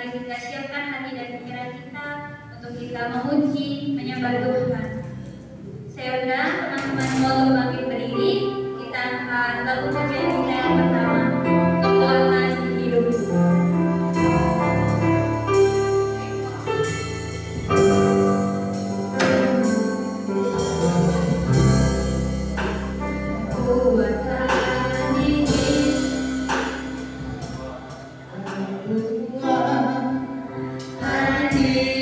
mari kita siapkan hati dan pikiran kita untuk kita memuji, menyembah Tuhan. Saya undang teman-teman semua untuk bangkit berdiri. Kita akan lakukan pujian kita yang pertama, kekuatan di hidupku. Yeah.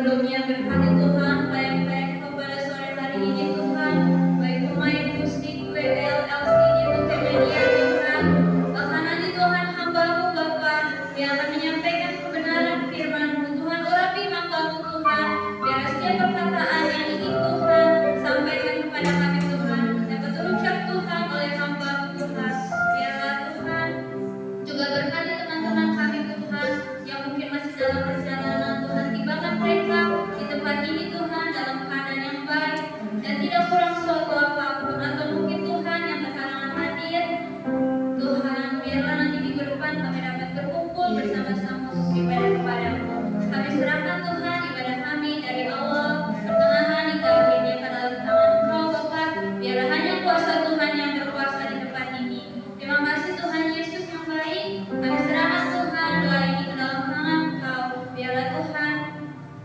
sebelumnya. Berkati Tuhan pelayan-pelayan Kau pada sore hari ini Tuhan, baik pemain musik WL, LCD, multimedia Tuhan. Bahkan nanti Tuhan hamba-Mu Bapa yang akan menyampaikan kebenaran firman-Mu Tuhan, urapi hamba-Mu Tuhan, biar setiap perkataan yang ingin Tuhan sampaikan kepada kami Tuhan dapat terucap Tuhan oleh hamba-Mu Tuhan. Biarlah Tuhan juga berkati teman-teman kami Tuhan yang mungkin masih dalam perjalanan Tuhan, tibakan mereka di tempat ini Tuhan dalam keadaan yang baik dan tidak kurang suatu apapun, atau mungkin Tuhan yang terhalangan hadir Tuhan, biarlah nanti minggu depan kami dapat berkumpul bersama-sama untuk ibadah kepada-Mu. Kami serahkan Tuhan ibadah kami dari awal pertengahan hingga akhirnya ke dalam tangan Engkau Bapa. Biarlah hanya kuasa Tuhan yang berkuasa di tempat ini. Terima kasih Tuhan Yesus yang baik. Kami serahkan Tuhan doa ini ke dalam tangan Engkau. Biarlah Tuhan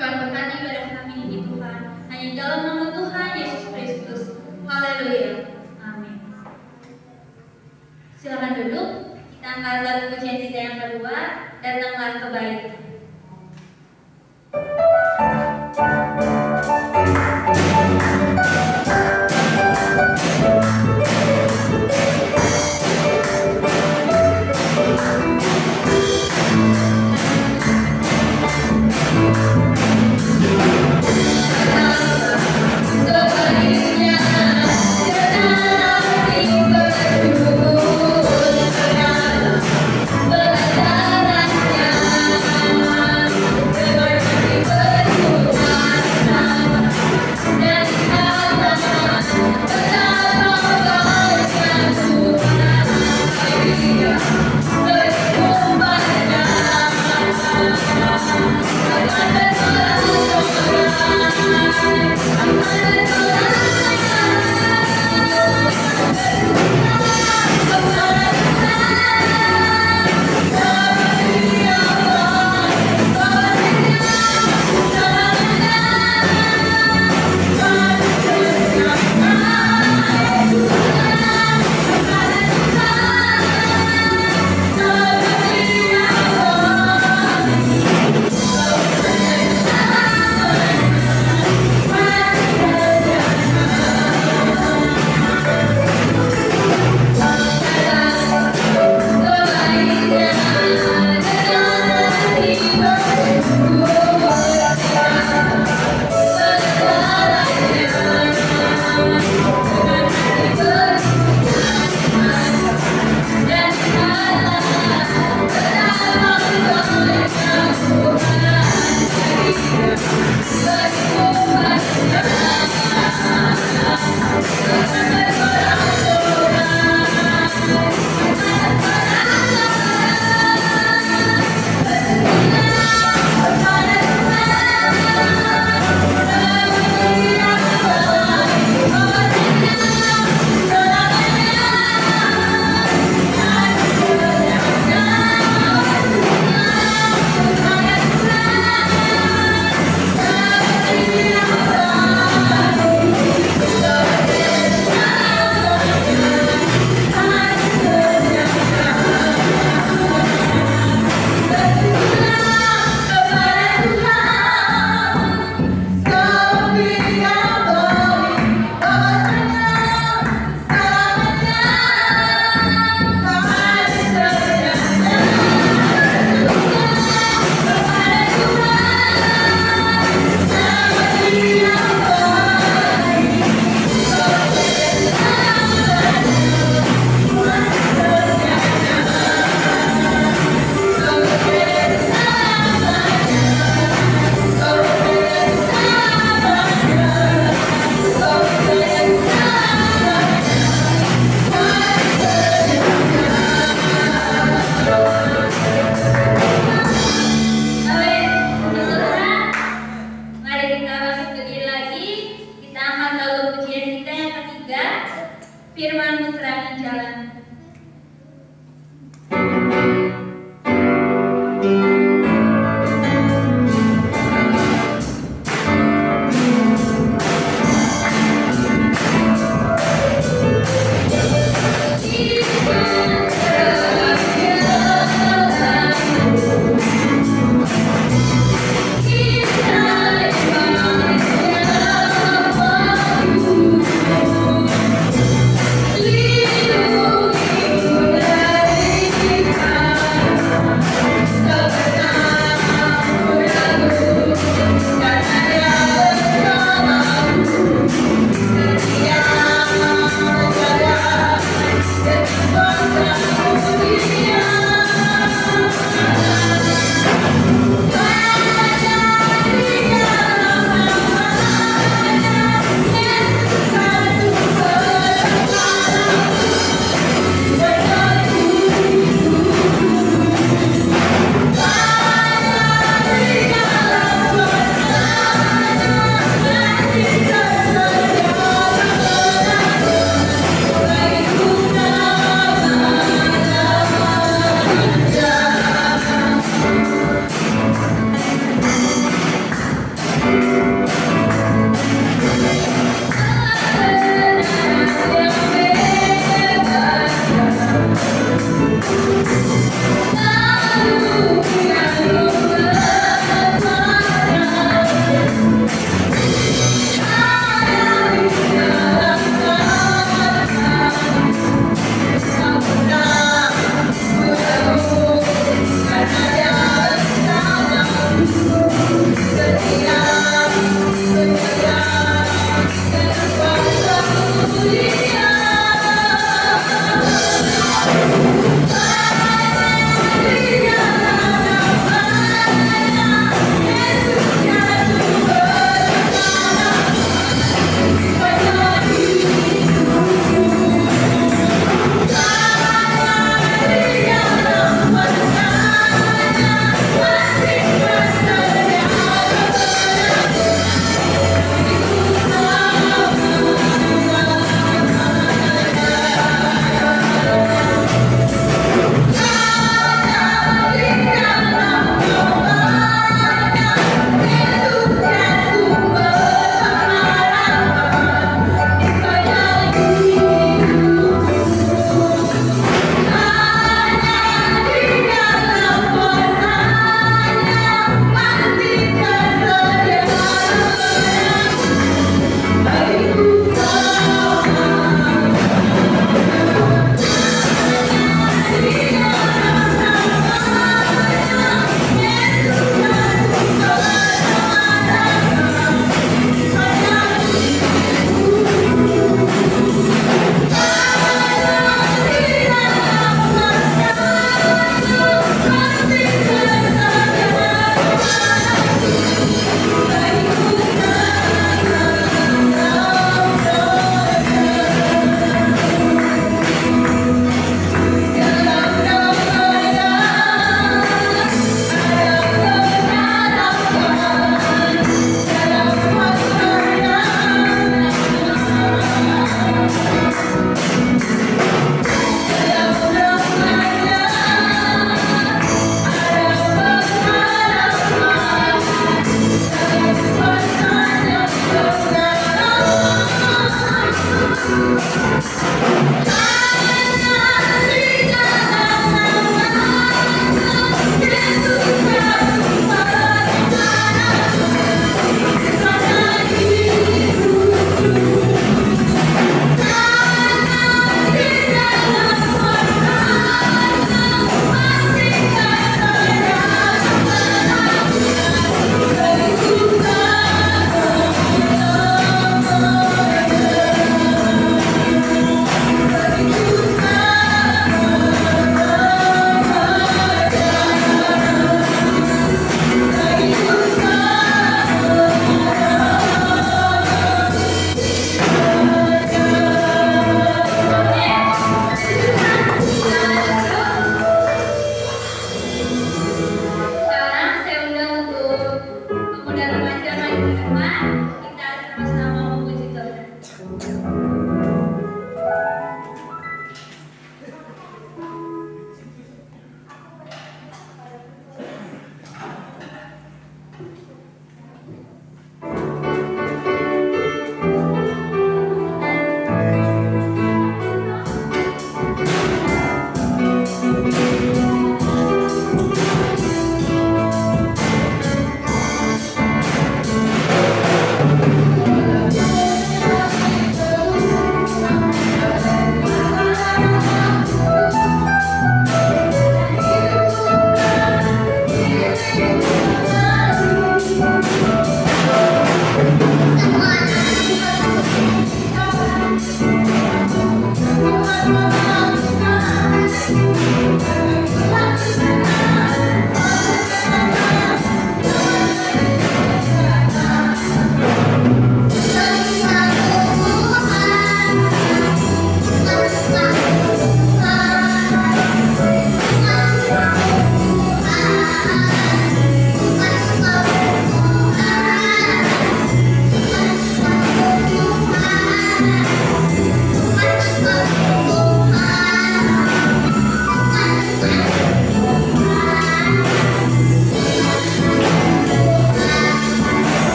berkati ibadah kami ini Tuhan. Hanya dalam nama Tuhan Yesus Kristus. Haleluya. Amin. Silakan duduk. Kita angkat lagu pujian kita yang kedua, Datanglah Kebaikan. Berjalannya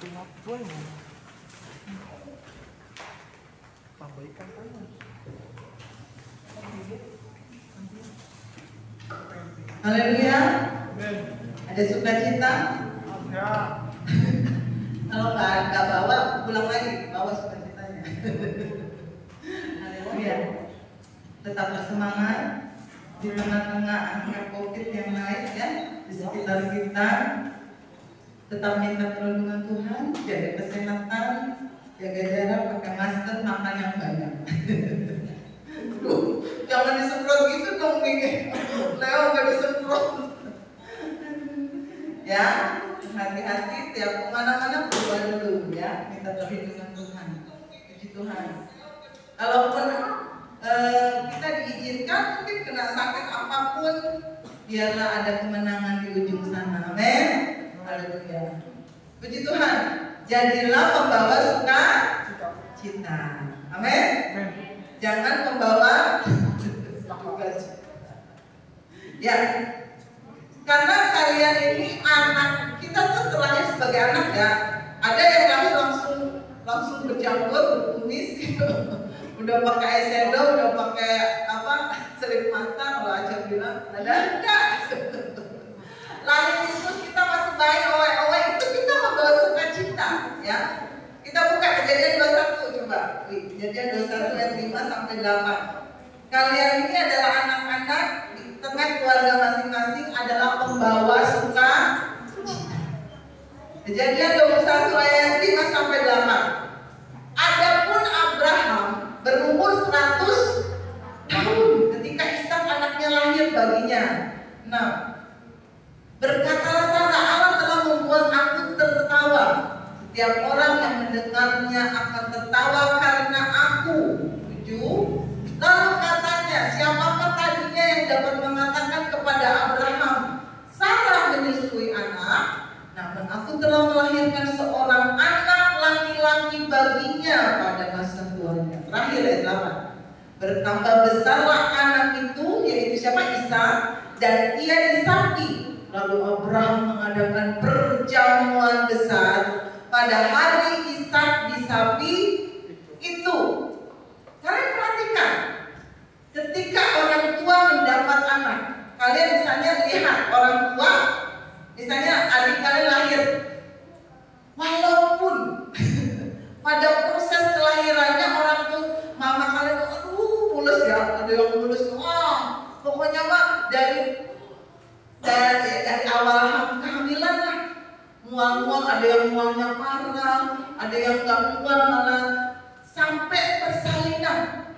Haleluya. Ada sukacita? Kalau nggak bawa, pulang lagi bawa sukacitanya. Haleluya. Tetap bersemangat di tengah-tengah angka COVID yang naik ya di sekitar kita. Tetap minta perlindungan Tuhan, jaga kesehatan, jaga jarak, pakai masker, makan yang banyak. Jangan disemprot gitu dong, Mike. Leo nggak disemprot. Ya, hati-hati tiap kemana-mana berdoa dulu ya, minta perlindungan Tuhan. Puji Tuhan. Kalaupun kita diizinkan mungkin kena sakit apapun, biarlah ada kemenangan di ujung sana. Amin. Haleluya. Puji Tuhan. Jadilah pembawa sukacita. Amin. Jangan pembawa sukacita. Ya. Karena kalian ini anak, kita tuh terlahir sebagai anak ya. Ada yang lahir langsung berjanggut, berkumis gitu. Udah pakai eyeshadow, udah pakai apa? Selip mata, kalau Aca bilang ada enggak? Lahir itu kita masih bayi, owe-owe itu kita membawa sukacita ya. Kita buka Kejadian 21 coba. Kejadian 21 ayat 5 sampai 8. Kalian ini adalah anak-anak di tengah keluarga masing-masing adalah pembawa sukacita. Kejadian 21 ayat 5 sampai 8. Adapun Abraham berumur 100 tahun ketika Ishak anaknya lahir baginya. Nah, berkatalah Sarah, Allah telah membuat aku tertawa. Setiap orang yang mendengarnya akan tertawa karena aku. 7. Lalu katanya, siapakah tadinya yang dapat mengatakan kepada Abraham, Sarah menyusui anak? Namun aku telah melahirkan seorang anak laki-laki baginya pada masa tuanya. Terakhir ayat 8. Bertambah besarlah anak itu, yaitu siapa? Ishak, dan ia disapi. Lalu Abraham mengadakan perjamuan besar pada hari Ishak disapi itu. Kalian perhatikan, ketika orang tua mendapat anak, kalian misalnya lihat orang tua, misalnya adik kalian lahir, walaupun pada proses kelahirannya orang tuh, mama kalian tuh, aduh mulus ya, ada yang mulus, pokoknya mah dari awal kehamilan lah, mual-mual, ada yang mualnya parah, ada yang nggak mual malah sampai persalinan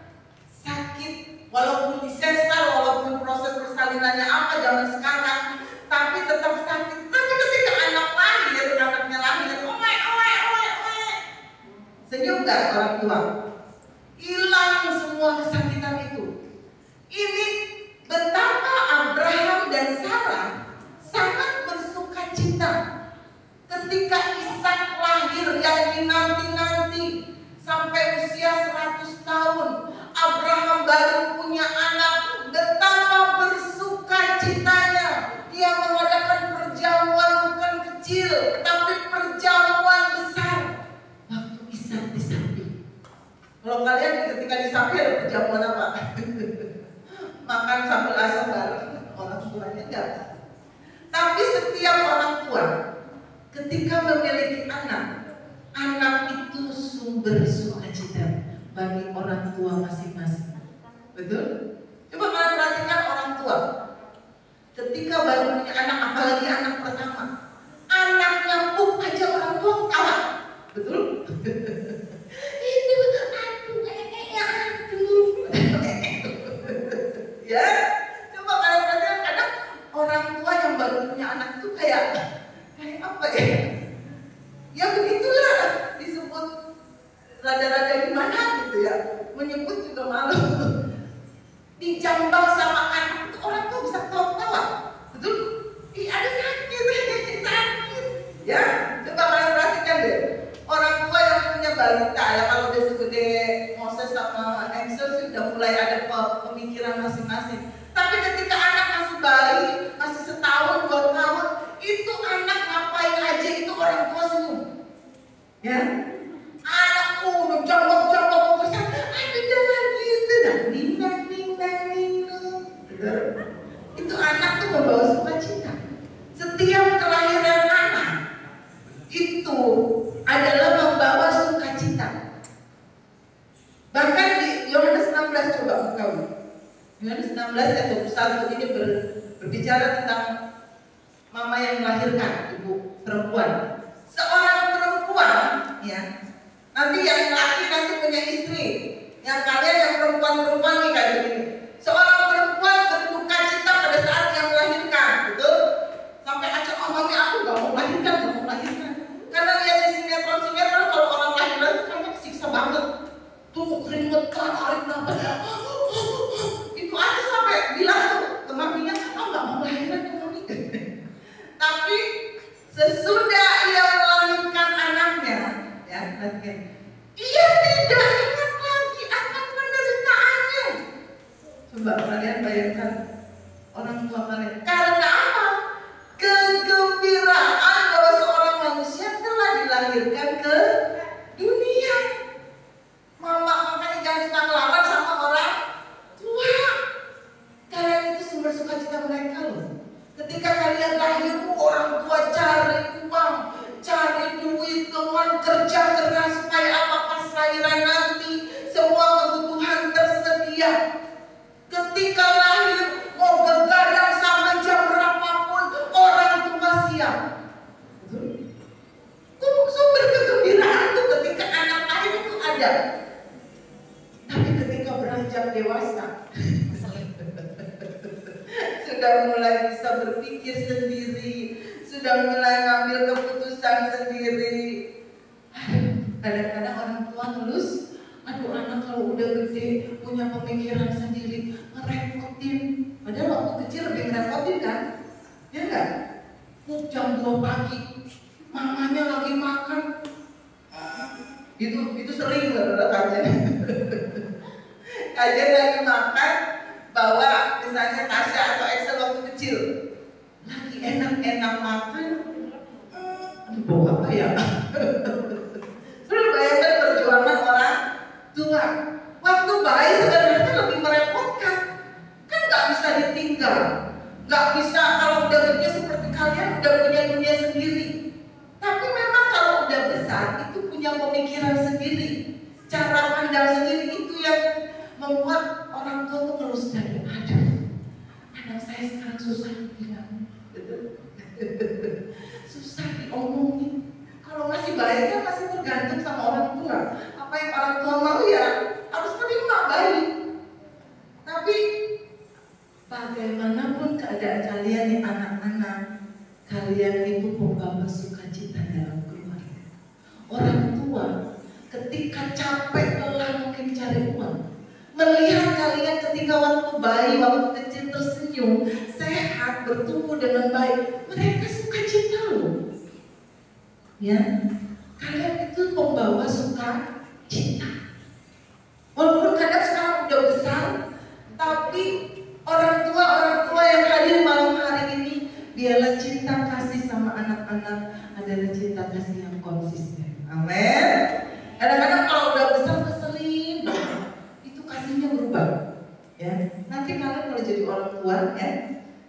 sakit, walaupun disesar, walaupun proses persalinannya apa zaman sekarang, tapi tetap sakit. Tapi ketika anak lahir, anaknya lahir, senyum nggak orang tua? Hilang semua kesakitan itu. Ini betapa Abraham dan Sarah sangat bersukacita ketika Ishak lahir yang dinanti-nanti sampai usia 100 tahun. Abraham baru punya anak, betapa bersukacitanya. Dia mengadakan perjamuan bukan kecil, tapi perjamuan besar. Waktu Ishak disapi. Kalau kalian ketika disapi ada perjamuan apa? Makan sambal asam bareng orang tuanya enggak. Tapi setiap orang tua ketika memiliki anak itu sumber sukacita bagi orang tua masing-masing. Betul? Coba kalian perhatikan orang tua ketika baru punya anak, apalagi anak pertama, anaknya pup aja orang tua ketawa. Betul? Itu ya, coba kalian perhatikan kadang orang tua yang baru punya anak itu kayak apa ya? Ya begitulah disebut rada-rada gimana gitu ya, menyebut juga malu. Dijambak sama anak itu orang tua bisa ketawa-ketawa, betul? Ada sakit, ya. Coba kalian perhatikan deh, orang tua yang punya balita ya, kalau udah segede Moses sama Ansel sudah mulai ada pemikiran masing-masing. Tapi ketika anak masih bayi, masih setahun, 2 tahun, itu anak ngapain aja itu orang tua senyum. Ya, anakku udah jawab pesan, aduh jangan gitu, nang. Itu anak tuh membawa sukacita. Setiap kelahiran anak itu adalah membawa sukacita. Bahkan di Yohanes 16 coba buka. Yohanes 16 ayat 21 ini berbicara tentang mama yang melahirkan, ibu perempuan. Seorang perempuan, ya. Nanti yang laki nanti punya istri. Yang kalian yang perempuan nih kayak gini. Seorang perempuan berduka cita pada saat yang melahirkan, betul? Sampai aja mami aku gak mau melahirkan. Karena lihat di sinetron kalau orang lahiran itu kayaknya siksa banget. Tuh keringetan, tarik nafas. Itu aja sampai bilang tuh ke maminya, gak mau melahirkan ke mami. Tapi sesudah ia melahirkan anaknya, ya, ia tidak ingat lagi akan penderitaannya. Coba kalian bayangkan orang tua kalian. Karena apa? Kegembiraan bahwa seorang manusia telah dilahirkan ke dunia. Makanya jangan suka ngelawan sama orang tua. Kalian itu sumber sukacita mereka loh. Ketika kalian lahir, orang tua cari uang, cari duit, teman kerja keras supaya apa pas lahiran nanti semua kebutuhan tersedia. Ketika lahir mau begadang sampai jam berapapun orang tua siap. Sumber kegembiraan itu ketika anak lahir itu ada. Tapi ketika beranjak dewasa sudah mulai bisa berpikir sendiri, sudah mulai ngambil keputusan sendiri. Kadang-kadang orang tua ngelus, aduh anak kalau udah gede punya pemikiran sendiri, ngerepotin. Padahal waktu kecil lebih ngerepotin kan? Ya enggak? Jam 2 pagi, mamanya lagi makan. Itu sering loh kajian. Kajian lagi makan, bawa misalnya Tasya atau Excel waktu kecil, lagi enak-enak makan, bawa apa ya? Sudah bayangkan perjuangan orang tua. Waktu bayi sebenarnya lebih merepotkan, kan nggak bisa ditinggal, nggak bisa kalau udah gede seperti kalian udah punya dunia sendiri. Tapi memang kalau udah besar itu punya pemikiran sendiri, cara pandang sendiri, itu yang membuat orang tua tuh terus dari aduh, anak saya sekarang susah dibilang, susah diomongin. Kalau masih bayi kan masih tergantung sama orang tua. Apa yang orang tua mau ya harus terima baik. Tapi bagaimanapun keadaan kalian nih anak-anak, kalian itu membawa sukacita dalam keluarga. Orang tua ketika capek lelah mungkin cari uang, melihat kalian ketika waktu bayi, waktu kecil tersenyum, sehat, bertumbuh dengan baik, mereka sukacita loh. Ya, kalian itu membawa sukacita. Walaupun kadang sekarang udah besar, tapi orang tua yang hadir malam hari ini, biarlah cinta kasih sama anak-anak adalah cinta kasih yang konsisten. Amin. Kadang-kadang kalau udah besar keselin, itu kasihnya berubah. Ya, nanti kalian kalau jadi orang tua, ya,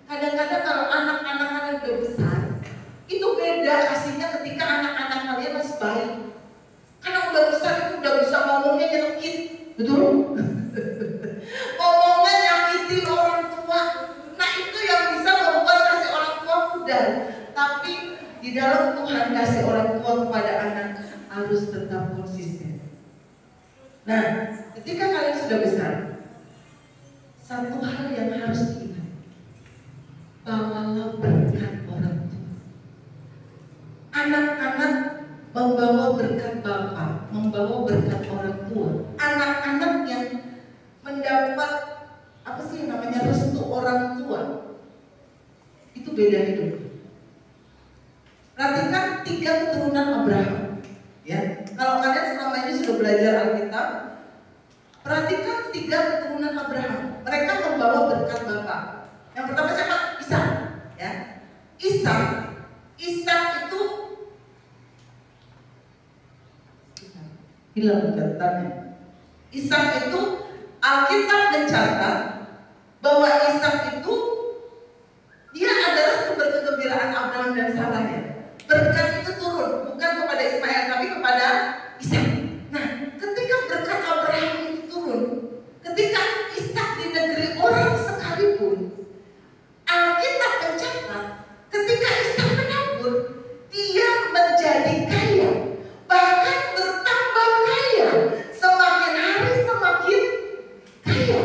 kadang-kadang kalau anak-anak kalian udah besar, itu beda kasihnya ketika anak-anak kalian masih bayi. Karena udah besar itu udah bisa ngomongnya nyelekit, betul? Ngomongnya nyakitin orang tua. Nah itu yang bisa membuat kasih orang tua pudar. Tapi di dalam Tuhan kasih orang tua kepada anak harus tetap konsisten. Nah, ketika kalian sudah besar, satu hal yang harus diingat, bawalah berkat orang tua. Anak-anak membawa berkat Bapa, membawa berkat orang tua. Anak-anak yang mendapat apa sih yang namanya restu orang tua, itu beda hidup. Perhatikan 3 keturunan Abraham. Ya, kalau kalian selama ini sudah belajar Alkitab, perhatikan 3 keturunan Abraham. Mereka membawa berkat Bapa. Yang pertama siapa? Ishak. Ya, Ishak itu hilang catatannya. Ishak itu Alkitab mencatat bahwa Ishak itu dia adalah sumber kegembiraan Abraham dan Sarah ya. Berkat itu turun bukan kepada Ismail tapi kepada Ishak. Nah, ketika berkat Abraham itu turun, ketika Ishak di negeri orang sekalipun, Alkitab mencatat ketika Ishak menabur, dia menjadi kaya, bahkan bertambah kaya, semakin hari semakin kaya.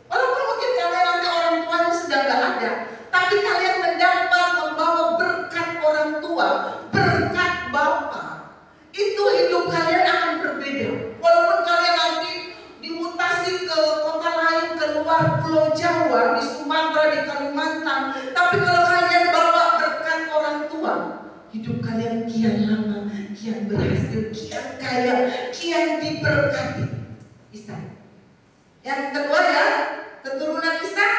Walaupun mungkin kalian nanti orang tuanya sudah gak ada, tapi kalian mendapat membawa berkat orang tua, berkat Bapa. Itu hidup kalian akan berbeda. Walaupun kalian nanti dimutasi ke kota lain, ke luar Pulau Jawa, di Sumatera, di Kalimantan, tapi kalau kalian bawa berkat orang tua, hidup kalian kian lama, kian berhasil, kian kaya, kian diberkati. Ishak. Yang kedua ya, keturunan Ishak,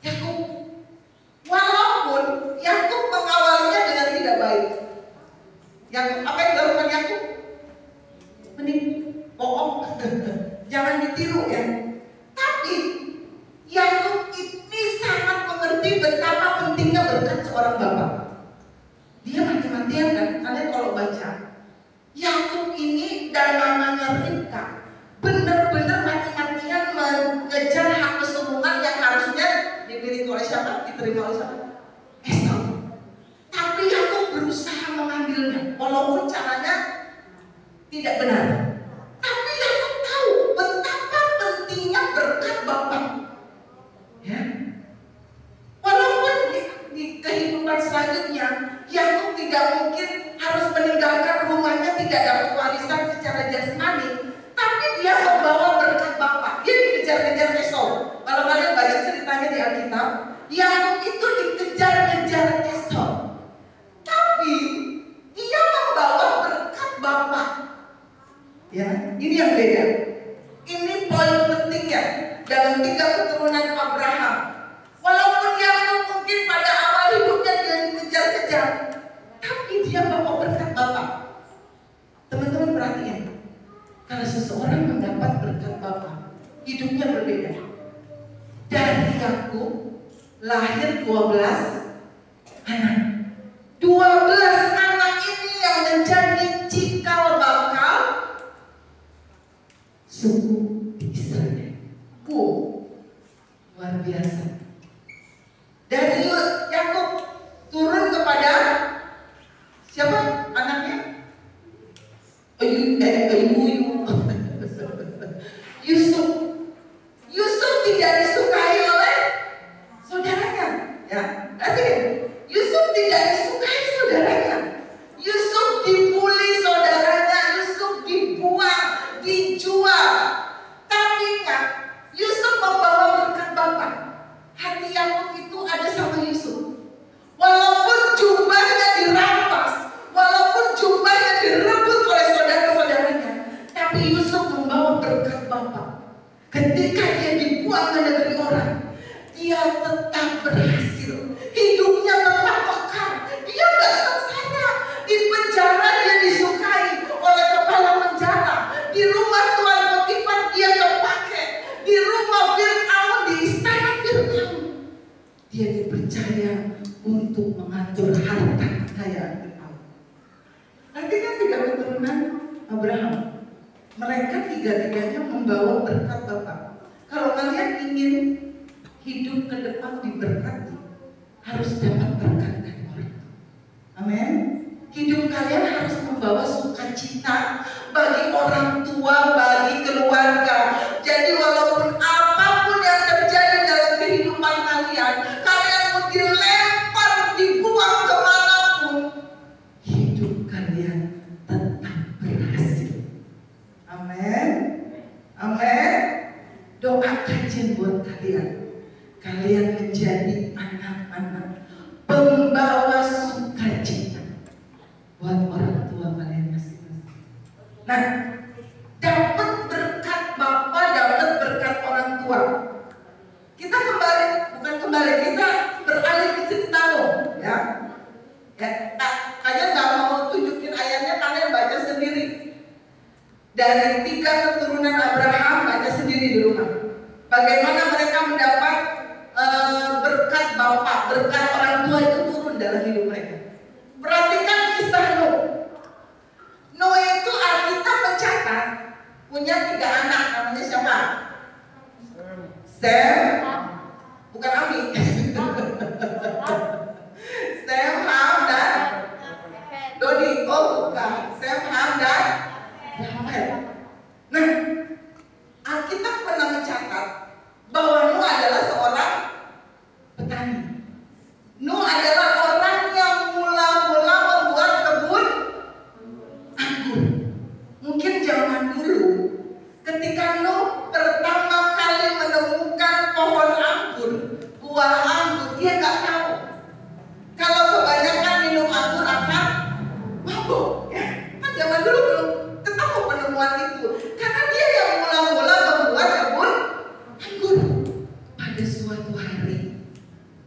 Yakub. Walaupun Yakub mengawalinya dengan tidak baik. Yakub, apa yang dilakukan Yakub? Mending bohong, jangan ditiru ya. Tapi Yakub ini sangat mengerti betapa pentingnya berkat seorang bapak. Dia mati-matian kan, kalian kalau baca Yakub ini dan mamanya Ribka benar-benar mati-matian mengejar hak keturunan yang harusnya dimiliki oleh siapa? Diterima oleh siapa? Esau. Tapi Yakub berusaha mengambilnya, walaupun caranya tidak benar. Tapi Yakub tahu betapa pentingnya berkat Bapak. Ya. Walaupun di kehidupan selanjutnya Yakub tidak mungkin harus meninggalkan rumahnya, tidak dapat warisan secara jasmani, tapi dia membawa berkat Bapak. Dia dikejar-kejar Esau. Kalau kalian baca ceritanya di Alkitab, Yakub itu dikejar-kejar Esau. Tapi dia membawa berkat Bapak. Ya, ini yang beda. Ini poin pentingnya dalam 3 keturunan Abraham. Walaupun Yakub mungkin pada awal hidupnya dia dikejar-kejar, tapi dia bawa berkat Bapak. Teman-teman perhatikan, kalau seseorang mendapat berkat Bapak, hidupnya berbeda. Dari Yakub lahir 12 anak. 12 anak ini yang menjadi cikal bakal suku Israel. Luar biasa. Dari Yakub turun kepada siapa anaknya? Yusuf. Yusuf tidak disukai oleh saudaranya. Ya, berarti Yusuf tidak disukai saudaranya. Yusuf dibully saudaranya. Yusuf dibuang, dijual. Tapi ingat, Yusuf membawa berkat Bapak. Hati Yakub itu ada sama Yusuf. Walaupun jubahnya dirampas, walaupun jubahnya direbut oleh saudara-saudaranya, tapi Yusuf membawa berkat Bapak. Ketika dia dibuang ke negeri orang, dia tetap berhasil. Hidupnya tetap kekal. Dia gak sengsara. Di penjara dia disukai oleh kepala penjara. Di rumah Tuan Potifar dia terpakai. Di rumah Fir'aun, di istana Fir'aun, dia dipercaya untuk mengatur harta kekayaan Fir'aun. Nanti kan 3 keturunan Abraham, mereka 3-tiganya membawa berkat Bapak. Kalau kalian ingin hidup ke depan diberkati, harus dapat berkat dari orang. Amin. Hidup kalian harus membawa sukacita bagi orang tua, bagi keluarga. Jadi walaupun apapun yang terjadi dalam kehidupan kalian, kalian mau dilempar, dibuang kemanapun, hidup kalian tetap berhasil. Amin. Amin. Doa kajian buat kalian. Kalian menjadi anak-anak pembawa sukacita buat orang tua kalian masing-masing. Nah, dapat berkat Bapak, dapat berkat orang tua. Kita kita beralih ke cerita Nuh, ya. Kalian nggak mau tunjukin ayatnya, kalian baca sendiri. dari 3 keturunan Abraham, baca sendiri di rumah. Bagaimana mereka mendapat berkat bapak, berkat orang tua itu turun dalam hidup mereka. Perhatikan kisah Nuh. Nuh itu Alkitab mencatat punya 3 anak, namanya siapa? Sem, bukan Ami. Sem, Ham, dan Dodi. Oh bukan, Sem, Ham, dan Yafet. Nah, Alkitab pernah mencatat bahwa Nuh adalah seorang petani. Nuh adalah orang yang mula-mula membuat kebun anggur. Mungkin zaman dulu ketika Nuh pertama kali menemukan pohon anggur, buah anggur, dia nggak tahu kalau kebanyakan minum anggur akan mabuk. Ya, kan zaman dulu belum ketemu penemuan itu. Karena dia yang mula-mula membuat kebun anggur. Pada suatu hari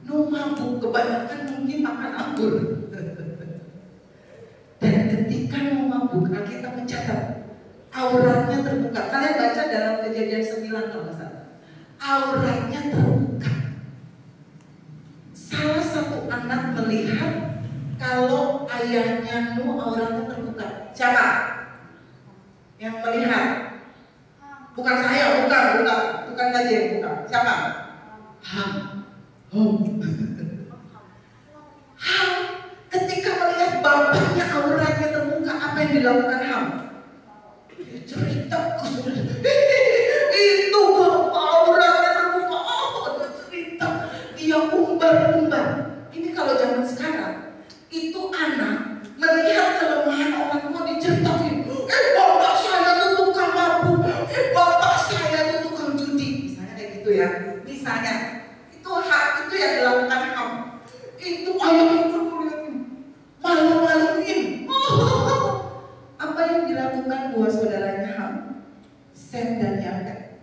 Nuh mabuk, kebanyakan mungkin makan anggur. Dan ketika Nuh mabuk, Alkitab mencatat auratnya terbuka. Kalian baca dalam Kejadian 9 kalau nggak salah. Auratnya terbuka. Salah satu anak melihat kalau ayahnya Nuh auratnya terbuka. Siapa yang melihat? Bukan saya, bukan saja yang buka. Siapa? Ham. Ham ketika melihat bapaknya auratnya terbuka, apa yang dilakukan Ham? Dia cerita ke saudara, itu bapak auratnya terbuka. Oh, dia cerita, dia umbar-umbar. Ini kalau zaman sekarang, itu anak melihat kelemahan orang tua diceritain. Bapak saya itu tukang mabuk, bapak saya itu tukang judi, misalnya kayak gitu ya. Misalnya itu yang dilakukan Ham. Itu ayah itu malu-maluin. Apa yang dilakukan dua saudaranya Ham, Sem dan Yafet?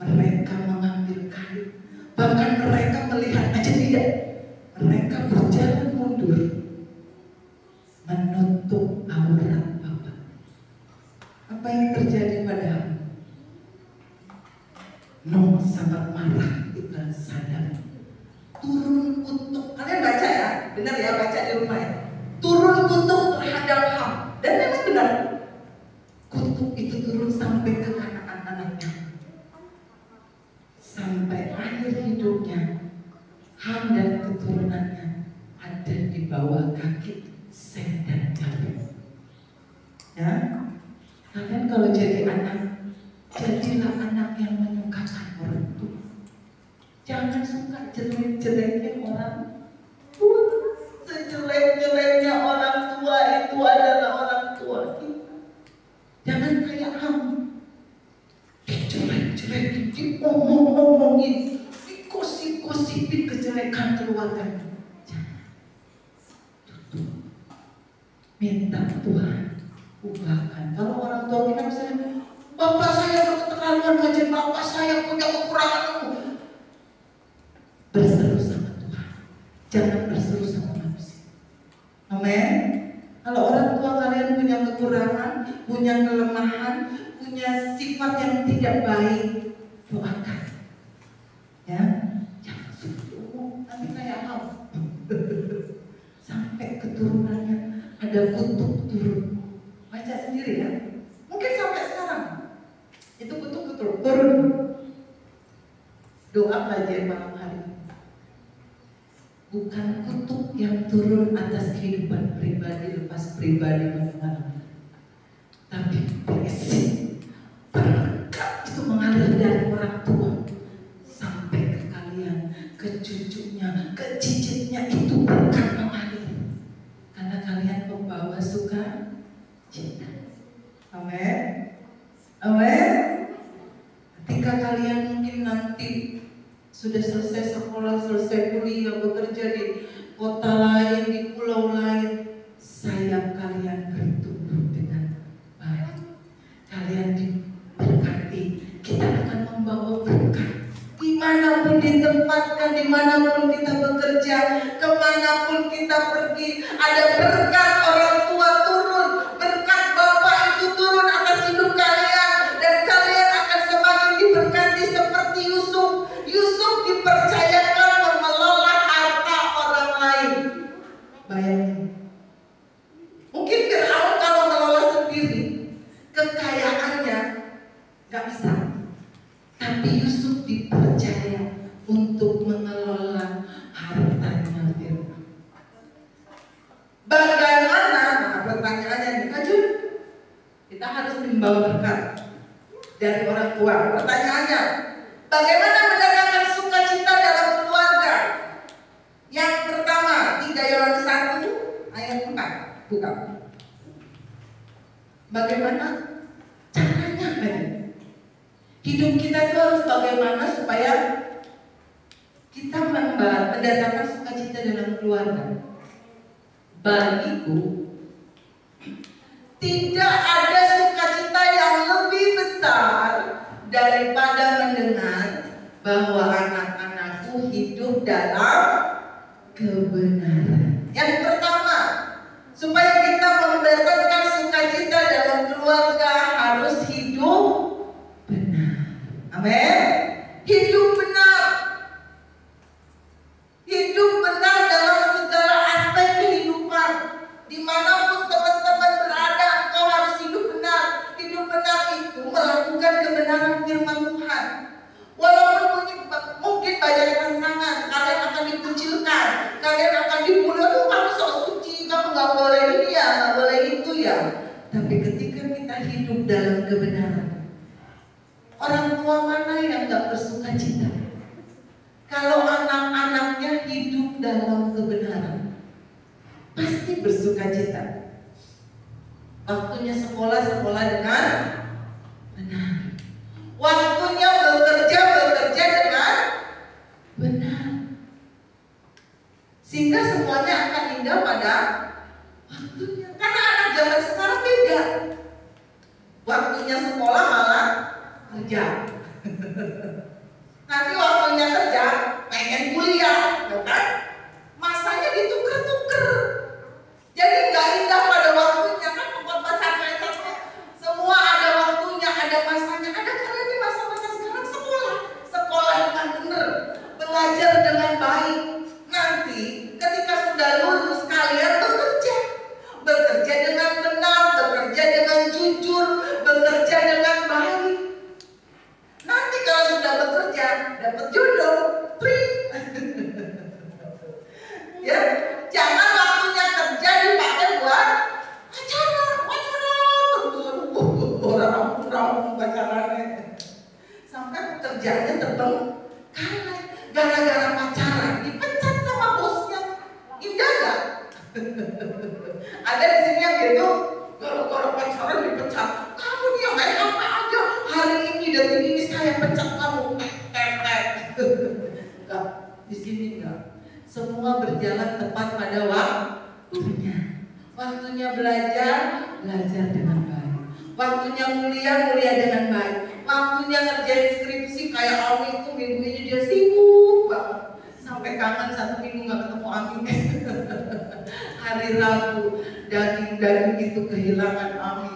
Mereka mengambil kayu, bahkan mereka melihat aja tidak. Mereka berjalan mundur, menutup aurat bapak. Apa yang terjadi pada Ham? Nuh sangat marah, kita sadar. Turun kutuk, kalian baca ya, benar ya, baca di rumah ya. Turun kutuk terhadap Ham, dan memang benar. Kutuk itu turun sampai ke anak-anaknya, sampai akhir hidupnya. Ham dan keturunannya ada di bawah kaki Sem dan Yafet. Ya, kalian kalau jadi anak, jadilah anak yang menyukakan orang tua. Jangan suka jelek-jeleknya orang tua. Sejelek-jeleknya orang tua itu adalah orang tua kita. Jangan kayak Ham, dijelek-jelekin, diomong-omongin, digosip-gosipin kejelekan keluarganya. Jangan. Minta Tuhan ubahkan. Kalau orang tua kita misalnya, bapak saya keterlaluan ngajar, bapak saya punya kekurangan. Berseru sama Tuhan, jangan berseru sama manusia. Amin. Kalau orang tua kalian punya kekurangan, punya kelemahan, punya sifat yang tidak baik, doakan. Ya, jangan suruh nanti kayak Ham. Sampai keturunannya ada kutuk turun. Baca sendiri ya. Mungkin sampai sekarang itu kutuk turun. Doa pelajaran malam hari. Bukan kutuk yang turun atas kehidupan pribadi, lepas pribadi bagaimana, tapi blessing, berkat itu mengalir dari orang tua sampai ke kalian, ke cucunya, ke cicitnya, itu berkat mengalir karena kalian membawa suka cita. Amin. Amin. Ketika kalian mungkin nanti sudah selesai sekolah, selesai kuliah, bekerja di kota lain, di pulau lain, sayang kalian bertumbuh dengan baik. Kalian diberkati, kita akan membawa berkat. Dimanapun ditempatkan, dimanapun kita bekerja, kemanapun kita pergi, ada berkat orang tua turun, berkat bapak itu turun atas hidup Kita harus membawa berkat dari orang tua. Pertanyaannya, bagaimana mendatangkan sukacita dalam keluarga? Yang pertama, 3 Yohanes 1 ayat 4. Buka. Bagaimana caranya? Hidup kita itu harus bagaimana supaya kita mendatangkan sukacita dalam keluarga. Bagiku, tidak ada sukacita yang lebih besar daripada mendengar bahwa anak-anakku hidup dalam kebenaran. Yang pertama, supaya kita mendapatkan sukacita dalam keluarga harus hidup benar. Amin. Hidup benar. Hidup benar dalam segala aspek kehidupan. Dimanapun teman-teman berada, engkau harus hidup benar. Hidup benar itu melakukan kebenaran firman Tuhan. Walaupun mungkin banyak tantangan, kalian akan dikucilkan, kalian akan dibully, kamu sok suci, kamu nggak boleh ini ya, nggak boleh itu ya. Tapi ketika kita hidup dalam kebenaran, orang tua mana yang nggak bersuka cita? Kalau anak-anaknya hidup dalam kebenaran, pasti bersuka cita. Waktunya sekolah dengan benar. Waktunya bekerja dengan benar. Sehingga semuanya akan indah pada waktunya. Karena anak zaman sekarang beda. Waktunya sekolah malah kerja. Nanti waktunya kerja pengen kuliah, kan? Masanya ditukar-tukar. Jadi nggak indah pada waktunya, kan? Pas sampai semua ada waktunya, ada masanya. Ada karena di masa-masa sekarang sekolah dengan benar, belajar dengan baik. Nanti ketika sudah lulus kalian bekerja dengan benar, bekerja dengan jujur, bekerja dengan baik. Nanti kalau sudah bekerja dapat jodoh, ya, jangan waktunya kerja dipakai buat orang pacarannya, sampai pekerjaannya terbengkalai gara-gara pacaran, dipecat sama bosnya. Indah nggak? Ada di sini yang gitu, gara-gara pacaran dipecat. Kamu nih yang kayak apa aja, hari ini detik ini saya pecat kamu. Enggak, di sini enggak. Semua berjalan tepat pada waktunya. Waktunya belajar dengan baik. Waktunya mulia dengan baik. Waktunya ngerjain skripsi kayak Ami itu minggu ini dia sibuk banget. Sampai kangen 1 minggu nggak ketemu Ami. Hari Rabu daging itu kehilangan Ami.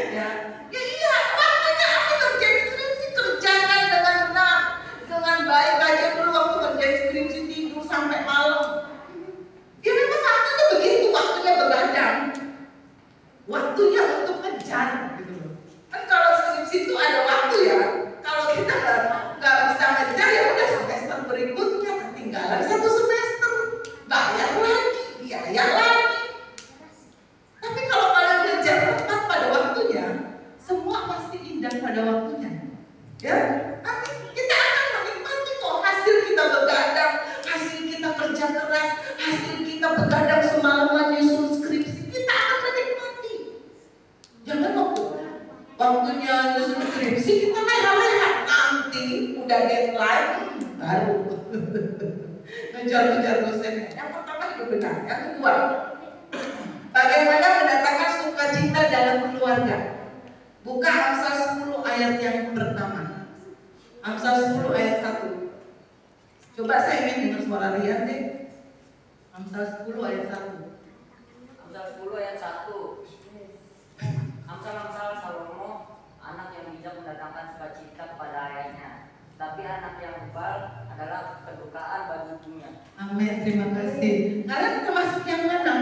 Ya iya, waktunya Ami ngerjain skripsi, kerjakan dengan benar, dengan baik aja. Dulu waktu ngerjain skripsi tidur sampai malam. Ya memang waktunya begitu, waktunya begadang. Waktunya untuk ngejar gitu loh. Kan kalau skripsi itu ada waktu ya. Kalau kita nggak bisa ngejar ya udah semester berikutnya ketinggalan 1 semester, bayar lagi, biaya lagi. Tapi kalau kalian ngejar tepat pada waktunya, semua pasti indah pada waktunya. Ya, nanti kita akan menikmati kok hasil kita begadang, hasil kita kerja keras, hasil kita begadang semalaman nyusun skripsi, kita akan menikmati. Jangan waktunya nyusun skripsi kita leha-leha, nanti udah deadline baru ngejar-ngejar dosennya. Yang pertama hidup benar. Yang kedua, bagaimana mendatangkan sukacita dalam keluarga? Buka Amsal 10 ayat yang pertama. Amsal 10 ayat 1. Coba saya ingin dengar suara Rian deh. Amsal 10 ayat 1. Amsal 10 ayat 1. Amsal Salomo, anak yang bijak mendatangkan sukacita kepada ayahnya, tapi anak yang bebal adalah kedukaan bagi ibunya. Amin, terima kasih. Kalian termasuk yang mana?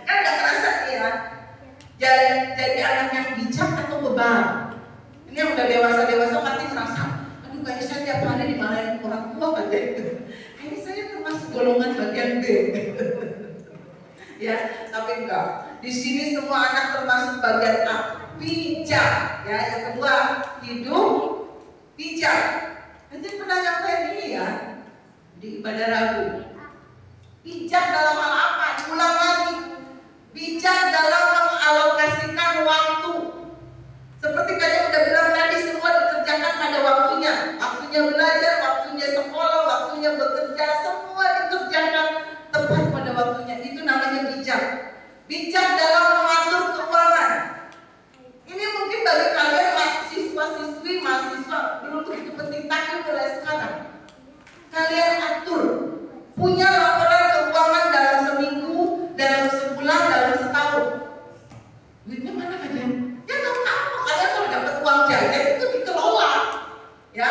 Kan gak kerasa nih ya. Jadi anak yang bijak atau bebal. Ini yang udah dewasa pasti merasa, aduh kayaknya saya tiap hari dimarahin orang tua aja. Kayaknya saya termasuk golongan bagian B. Ya, tapi enggak. Di sini semua anak termasuk bagian A, bijak. Ya, yang kedua, hidup bijak. Nanti pernah nyampein ini ya di ibadah Rabu. Bijak dalam hal apa? Ulang lagi. Bijak dalam mengalokasikan waktu. Seperti kalian udah bilang tadi, semua dikerjakan pada waktunya. Waktunya belajar, waktunya sekolah, waktunya bekerja, semua dikerjakan tepat pada waktunya. Itu namanya bijak. Bijak dalam mengatur keuangan. Ini mungkin bagi kalian siswa-siswi, mahasiswa belum begitu penting, tapi mulai sekarang kalian atur. Punya laporan keuangan dalam seminggu, dalam sebulan, dalam setahun. Duitnya mana kalian? Ya nggak apa-apa, kalian kalau dapat uang jajan itu dikelola. Ya,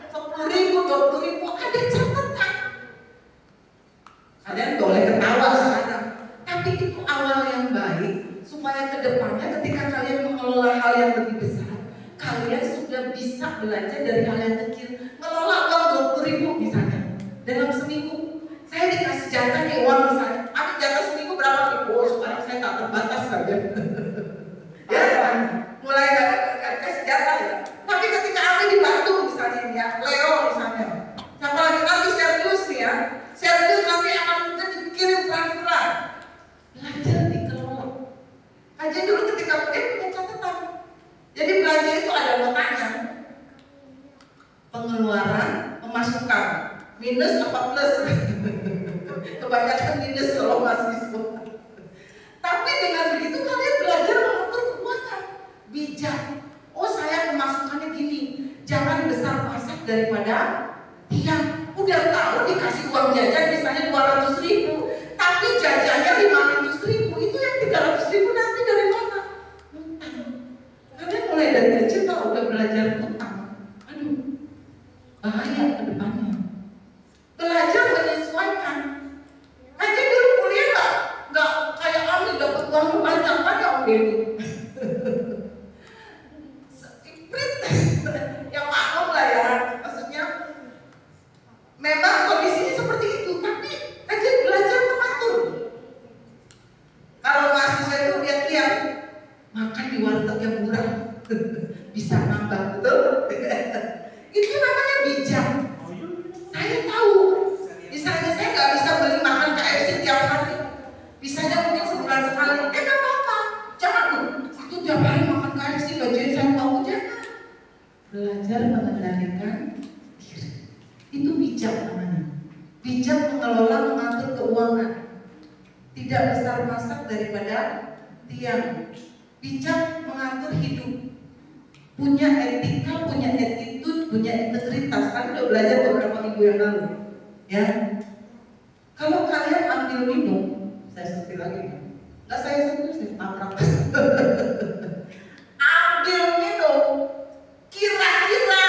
10.000, 20.000, ada catatan. Kalian boleh ketawa sekarang, tapi itu awal yang baik supaya kedepannya ketika kalian mengelola hal yang lebih besar, kalian sudah bisa belajar dari hal yang kecil. Ngelola uang 20.000 misalnya dalam seminggu. Saya dikasih jatah nih uang misalnya, aku jatah seminggu berapa nih? Oh, sekarang saya tak terbatas kalian. Ya kan? Mulai dari kasih jatah ya. Tapi ketika aku dibantu misalnya ya, Leo misalnya, siapa lagi nanti serius nih ya, serius nanti akan dikirim transferan. Belajar dikelola. Aja dulu ketika punya catatan. Jadi belajar itu ada notanya. Pengeluaran, pemasukan, minus apa plus? Kebanyakan minus kalau mahasiswa. Tapi dengan begitu kalian belajar mengatur keuangan. Bijak. Oh, saya pemasukannya gini. Jangan besar-pasak daripada tiang. Udah tahu dikasih uang jajan misalnya 200.000, tapi jajannya 500.000. Itu yang 300.000 nanti dari mana? Utang. Kalian mulai dari kecil kalau udah belajar utang, aduh, bahaya ke depannya. Belajar menyesuaikan. Aja dulu kuliah nggak kayak Ami dapat uang banyak Om Dewi. Yang maklum lah ya, maksudnya memang kondisinya seperti itu, tapi aja belajar mengatur. Kalau mahasiswa itu lihat-lihat makan di warteg yang murah bisa nambah, betul? Itu namanya bijak. Saya tahu, misalnya saya nggak bisa beli makan KFC tiap hari, bisanya mungkin sebulan sekali. Nggak apa-apa, jangan aku tiap hari makan KFC gajinya saya mau, jangan. Belajar mengendalikan diri, itu bijak namanya. Bijak mengelola, mengatur keuangan, tidak besar-pasak daripada tiang. Bijak mengatur hidup, punya etika, punya attitude, punya integritas. Kalian udah belajar beberapa minggu yang lalu, ya. Kalau kalian ambil minum, saya seperti lagi, nggak saya seperti tabrak. Ambil minum, kira-kira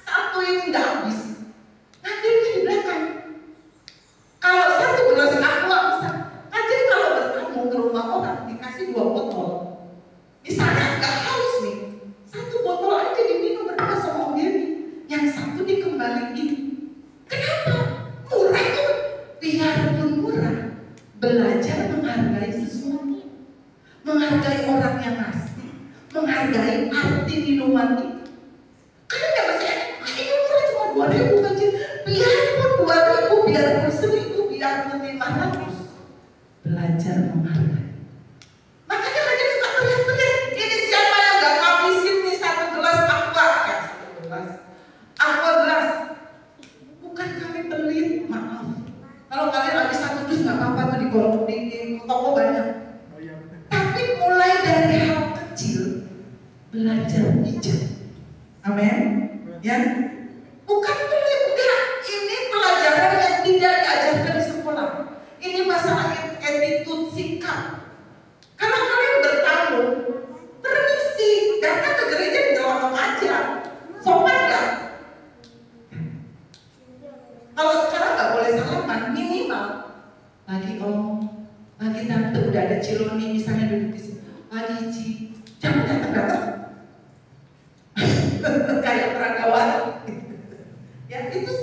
satu ini nggak habis, ambilnya di belakang. Kalau satu gelas aqua bisa, aja kalau bertamu ke rumah orang dikasih 2 botol. Misalnya nggak haus nih, 1 botol aja diminum berdua sama Om Dewi, yang satu dikembaliin. Kenapa? Murah tuh. Biarpun murah, belajar menghargai sesuatu, menghargai orang yang ngasih, menghargai arti minuman itu. Karena nggak masih, ini murah cuma 2.000 aja. Biarpun 2.000, biarpun 1.000, biarpun 500, belajar menghargai. Makanya kalian suka teriak-teriak, ini siapa yang gak ngabisin nih 1 gelas aqua? Ya, 1 gelas aqua gelas. Bukan kami pelit, maaf. Kalau kalian habis 1 dus gak apa-apa tuh di toko banyak. Tapi mulai dari hal kecil, belajar bijak. Amin. Ya, bukan pelit, enggak. Ini pelajaran yang tidak diajarkan di sekolah. Ini masalah attitude, sikap. Kalau kalian bertamu, permisi, datang ke gereja nyelonong aja, sopan nggak? Kalau sekarang nggak boleh salaman, minimal lagi om, lagi tante, udah ada Ciloni misalnya duduk di sini, lagi Ci, jangan datang-datang, kayak peragawan. Ya itu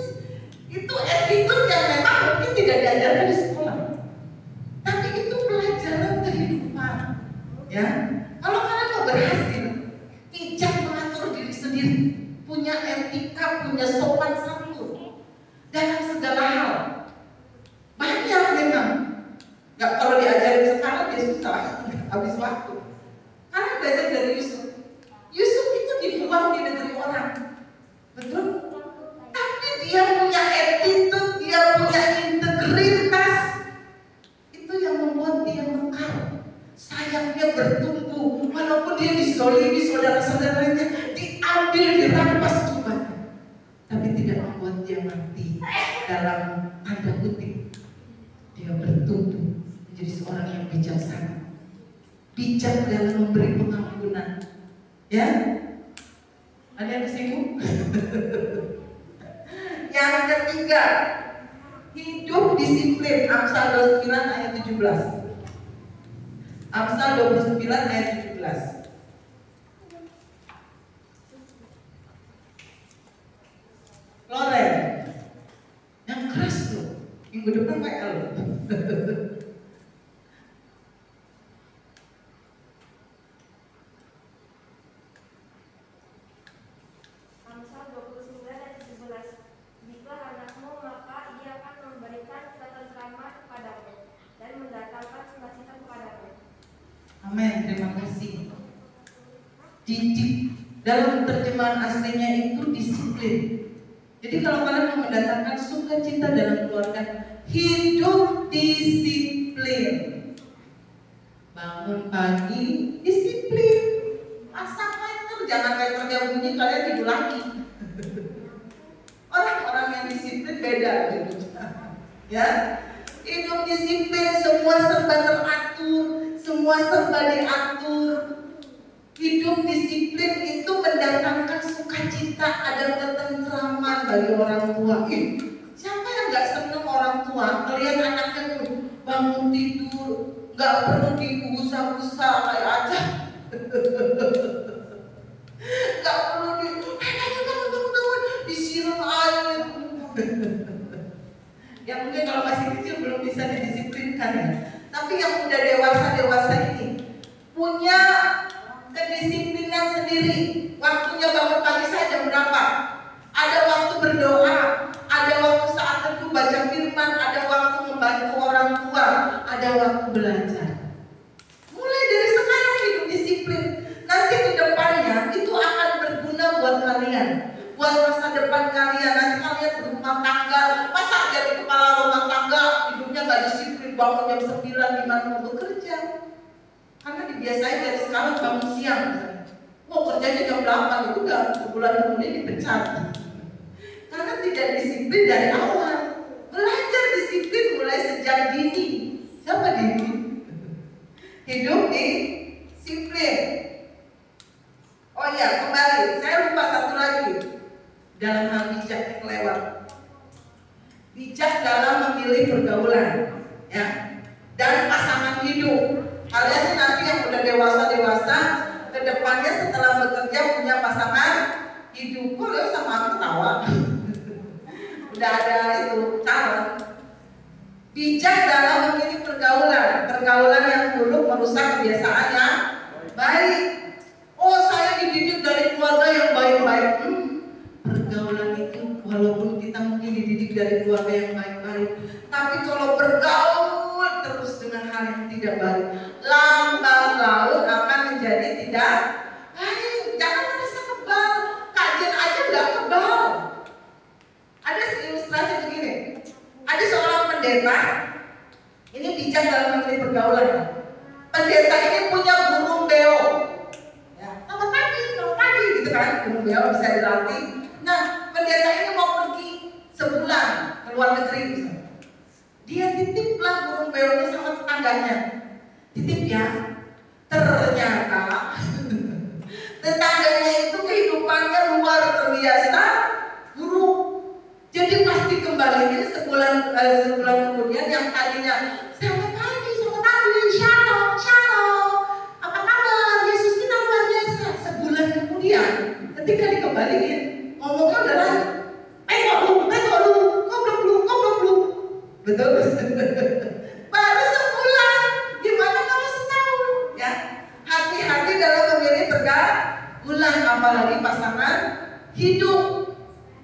attitude yang memang mungkin tidak diajarkan di sekolah, tapi itu pelajaran Ya, kalau kalian mau berhasil, bijak mengatur diri sendiri, punya etika, punya sopan santun dalam segala hal. Banyak memang. Nggak, kalau diajarin sekarang dia susah, habis waktu. Karena belajar dari Yusuf. Yusuf itu dibuang di negeri orang, betul? Tapi dia punya attitude, dia punya integritas. Itu yang membuat dia mekar. Sayapnya bertumbuh, walaupun dia dizolimi saudara-saudaranya, diambil, dirampas jiwanya, tapi tidak membuat dia mati. Dalam tanda kutip, dia bertumbuh menjadi seorang yang bijaksana, bijak dalam memberi pengampunan. Ya, ada yang kesinggung? Yang ketiga, hidup disiplin. Amsal 29 ayat 17. Amsal 29 ayat 17. Loren, yang keras tuh, minggu depan PL. Amsal 29 ayat 17. Jika anakmu, maka ia akan memberikan ketentraman kepadamu dan mendatangkan sukacita kepadamu. Amin, terima kasih. Didik, dalam terjemahan aslinya itu disiplin. Jadi kalau kalian mau mendatangkan sukacita dalam keluarga, hidup disiplin. Bangun pagi, disiplin. Masak meter, jangan meternya bunyi kalian tidur lagi. Orang-orang yang disiplin beda hidupnya. Ya, hidup disiplin, semua serba teratur, semua serba diatur. Hidup disiplin itu mendatangkan sukacita, ada ketentraman bagi orang tua. Siapa yang nggak seneng orang tua melihat anaknya bangun tidur, nggak perlu diusah-usah kayak aja, nggak perlu disiram air. Yang mungkin kalau masih kecil belum bisa didisiplinkan ya. Tapi yang udah dewasa ini punya kedisiplinan sendiri. Waktunya bangun pagi saya jam berapa? Ada waktu berdoa, ada waktu saat teduh baca firman, ada waktu membantu orang tua, ada waktu belajar. Mulai dari sekarang hidup disiplin. Nanti ke depannya itu akan berguna buat kalian, buat masa depan kalian. Nanti kalian berumah tangga, masa jadi kepala rumah tangga hidupnya nggak disiplin, bangun jam 9 gimana mau bekerja? Karena dibiasain dari sekarang bangun siang. Mau kerjanya jam 8, itu udah sebulan kemudian dipecat. Karena tidak disiplin dari awal. Belajar disiplin mulai sejak dini. Siapa dini? Hidup disiplin. Oh iya, kembali. Saya lupa satu lagi. Dalam hal bijak yang kelewat. Bijak dalam memilih pergaulan, ya, dan pasangan hidup. Kalian sih nanti yang udah dewasa, kedepannya setelah bekerja punya pasangan hidup. Kok lo sama aku ketawa? Udah ada itu cara. Bijak dalam memilih pergaulan yang buruk merusak kebiasaan yang baik. Oh, saya dididik dari keluarga yang baik-baik. Pergaulan itu walaupun kita mungkin dididik dari keluarga yang baik-baik, tapi kalau bergaul terus dengan hal yang tidak baik, lambat laun akan menjadi tidak baik. Jangan merasa kebal, kajian aja nggak kebal. Ada ilustrasi begini, ada seorang pendeta, ini bijak dalam memilih pergaulan. Pendeta ini punya burung beo, ya, selamat pagi, gitu kan, burung beo bisa dilatih. Nah, pendeta ini mau pergi sebulan ke luar negeri misalnya. Dia titiplah burung beonya sama tetangganya. Titip ya. Ternyata tetangganya itu kehidupannya luar biasa buruk. Jadi pasti kembalinya sebulan kemudian yang tadinya selamat pagi, shalom, apa kabar, Yesus kita luar biasa. Sebulan kemudian ketika dikembaliin ngomongnya udah lain. Tengok lu, goblok lu. Betul? Baru sebulan, gimana kalau setahun? Ya, ulang, apalagi pasangan hidup.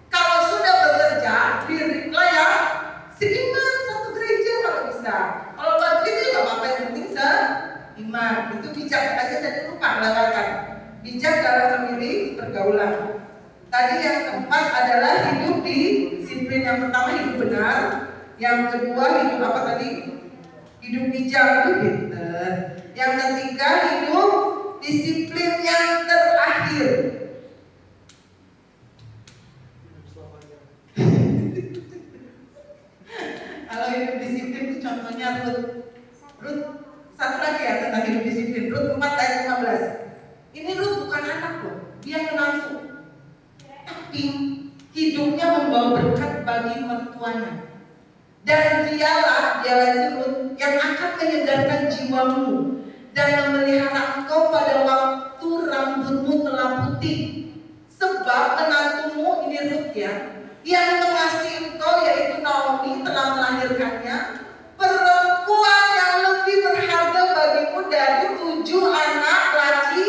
Kalau sudah bekerja, diriklah ya seiman satu gereja kalau bisa. Kalau buat gereja juga apa yang penting seiman. Itu bijak aja, tadi lupa lewatkan. Bijak dalam memilih pergaulan. Tadi yang keempat adalah hidup di disiplin. Yang pertama hidup benar, yang kedua hidup apa tadi? Hidup bijak, itu pinter. Yang ketiga hidup disiplin. Yang terakhir kalau hidup disiplin itu contohnya Rut satu lagi ya tentang hidup disiplin. Rut 4 ayat 15. Ini Rut bukan anak loh, dia menantu, tapi hidupnya membawa berkat bagi mertuanya. Dan dialah itu Rut yang akan menyegarkan jiwamu dan memelihara engkau pada waktu rambutmu telah putih. Sebab menantumu, ini Rut ya, yang mengasihi engkau yaitu Naomi telah melahirkannya, perempuan yang lebih berharga bagimu dari 7 anak laki.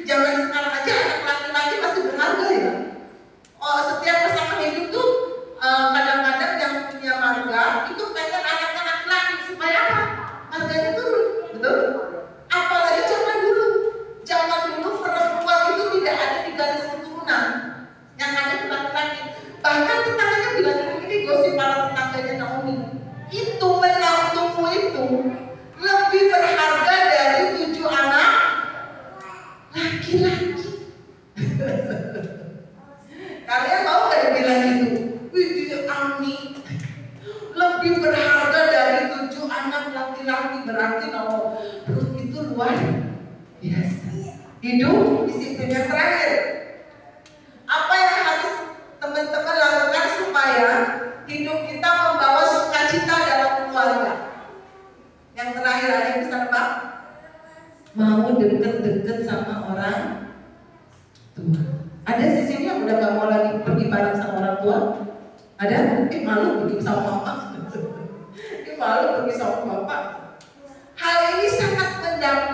Jangan sekarang aja anak laki-laki masih berharga ya. Oh, setiap pasangan hidup tuh kadang-kadang yang punya marga itu pengen anaknya laki-laki supaya apa? Harganya turun, betul? Apalagi zaman dulu. Zaman dulu perempuan itu tidak ada di garis keturunan, yang ada itu laki-laki. Bahkan tetangganya bilang ini gosip para tetangganya Naomi. Itu menantumu itu lebih berharga dari 7 anak laki-laki. Kalian mau gak dibilang itu? Wih, Ami lebih berharga dari 7 anak laki-laki. Berarti kalau Rut itu luar biasa. Hidup disiplin. Yang terakhir, apa yang harus teman-teman lakukan supaya hidup kita membawa sukacita dalam keluarga? Yang terakhir, ada yang bisa nebak? Mau deket-deket sama orang tua. Ada sisi yang udah gak mau lagi pergi bareng sama orang tua? Ada? Malu pergi sama mama. Malu pergi sama bapak. Hal ini sangat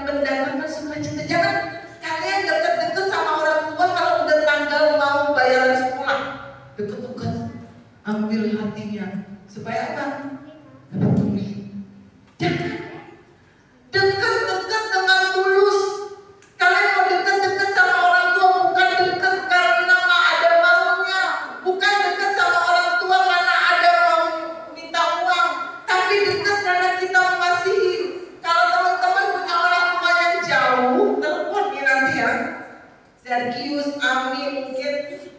mendatangkan sukacita. Jangan kalian deket-deket sama orang tua kalau udah tanggal mau bayaran sekolah. Deket-deket, ambil hatinya. Supaya apa? Dapat duit. Jangan. Dekat-dekat dengan tulus. Kalian mau dekat-dekat sama orang tua bukan dekat karena ada maunya, bukan dekat sama orang tua karena ada mau minta uang, tapi dekat karena kita mengasihi. Kalau teman-teman punya orang tua yang jauh, telepon nih nanti ya. Sergius, Ami, mungkin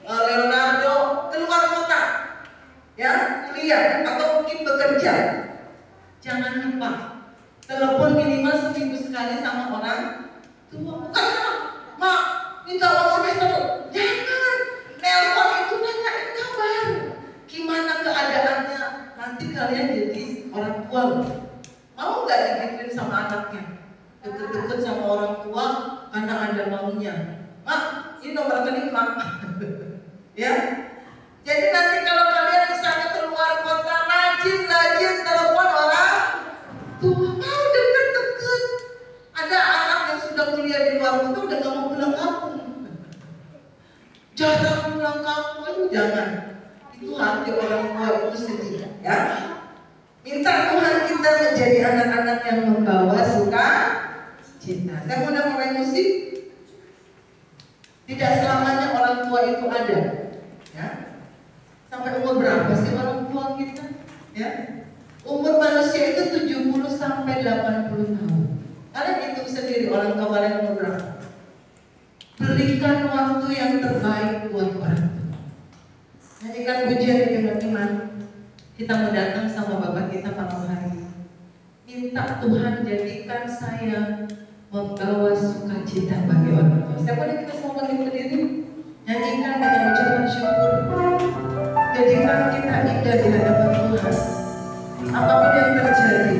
Leonardo keluar kota, ya kuliah atau mungkin bekerja. Jangan lupa telepon minimal seminggu sekali sama orang tua. Bukan mak minta uang semester. Jangan. Nelpon itu nanyain kabar, gimana keadaannya. Nanti kalian jadi orang tua. Mau nggak digituin sama anaknya? Deket-deket sama orang tua karena ada maunya. Mak, ini nomor rekening mak. Ya. Jadi nanti kalau kalian misalnya keluar kota, rajin telepon orang tua. Mau deket-deket. Ada anak yang sudah kuliah di luar kota udah gak mau pulang kampung. Jarang pulang kampung, jangan. Itu hati orang tua itu sedih, ya. Minta Tuhan kita menjadi anak-anak yang membawa sukacita. Saya mau mulai musik. Tidak selamanya orang tua itu ada, ya. Sampai umur berapa sih orang tua kita? Ya. Umur manusia itu 70 sampai 80 tahun. Kalian hitung sendiri orang tua kalian umur berapa? Berikan waktu yang terbaik buat orang tua. Nyanyikan pujian dengan iman. Kita mau datang sama Bapak kita malam hari. Minta Tuhan jadikan saya membawa sukacita bagi orang tua. Siapa yang kita semua berdiri? Nyanyikan dengan ucapan syukur. Jadikan kita indah di hadapan Tuhan. Apapun yang terjadi,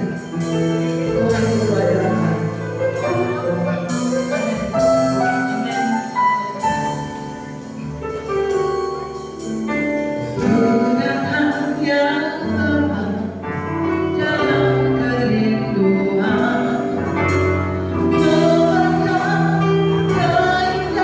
Tuhan itu adalah baik. Tuhan yang tepat dalam kerinduan, memberkati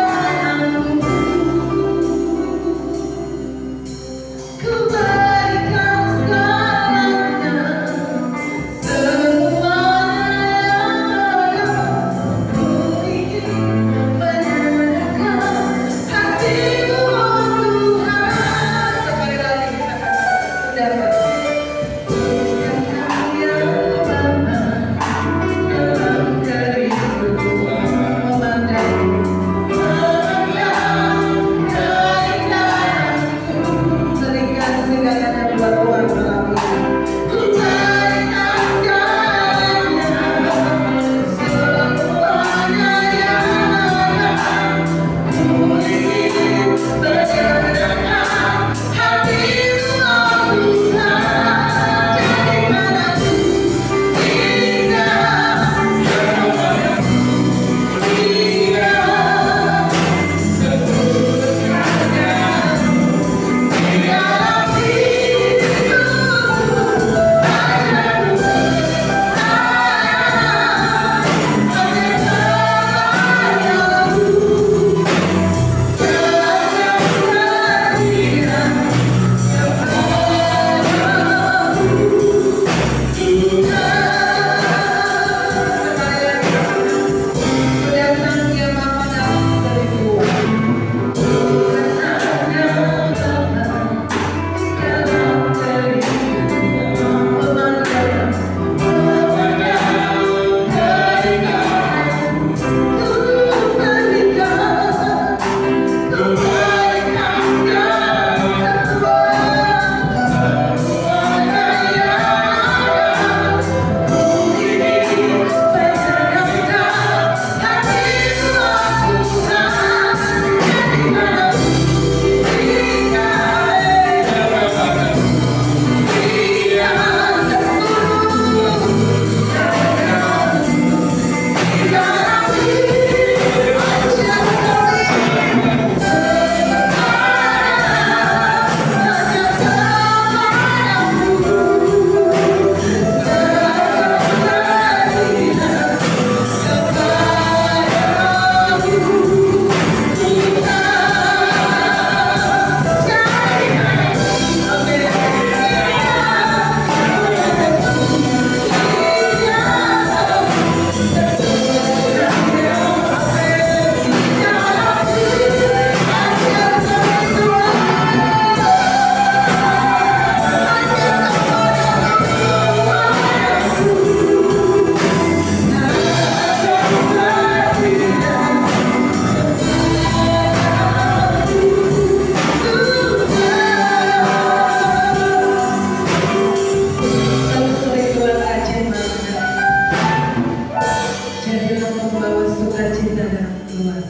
Jadilah membawa sukacita dalam keluarga.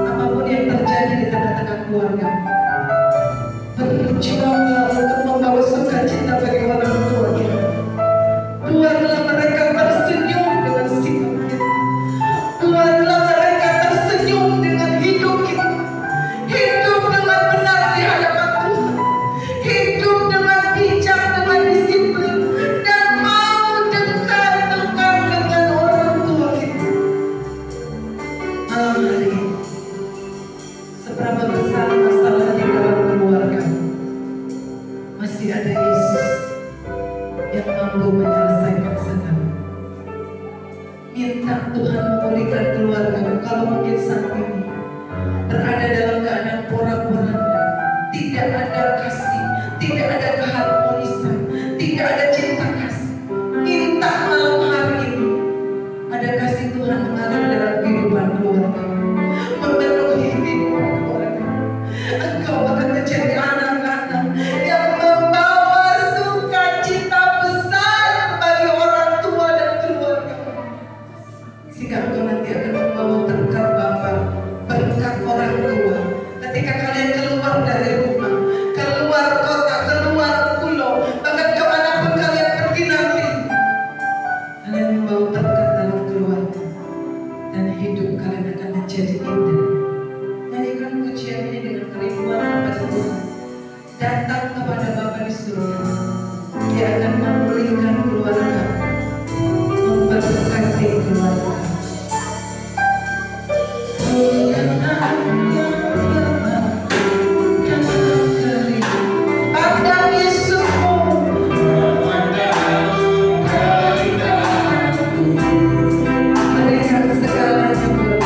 Apapun yang terjadi di tengah-tengah keluarga, berjuanglah untuk membawa sukacita bagi orang tua kita. Buatlah mereka tersenyum dengan sikap kita. Buatlah mereka tersenyum dengan hidup kita. Hidup dengan benar di hadapan Tuhan. Hidup dengan bijak, dengan disiplin, dan mau dekat-dekat dengan orang tua kita. Malam hari ini, seberapa besar masalah di dalam keluarga, masih ada Yesus yang mampu menyelesaikan segala. Minta Tuhan memulihkan keluarga. Kalau mungkin saat ini berada dalam keadaan porak-poranda, tidak ada kasih, tidak ada keharmonisan, tidak ada cinta kasih, minta malam hari ini ada kasih Tuhan mengalir dalam kehidupan keluarga, memenuhi kehidupan keluarga. Engkau akan menjadi anak-anak yang membawa sukacita besar bagi orang tua dan keluarga, sehingga engkau nanti akan membawa berkat Bapa, berkat orang tua. Ketika kalian keluar dari rumah, keluar kota, keluar pulau, bahkan kemanapun kalian pergi nanti, kalian membawa berkat dalam keluarga, dan hidup kalian akan menjadi indah. Nyanyikan pujian ini dengan kerinduan kepada Tuhan. Datang kepada Bapa di surga. Dia akan memulihkan keluarga, memberkati keluarga. Pandang Yesusmu, berikan segalanya buat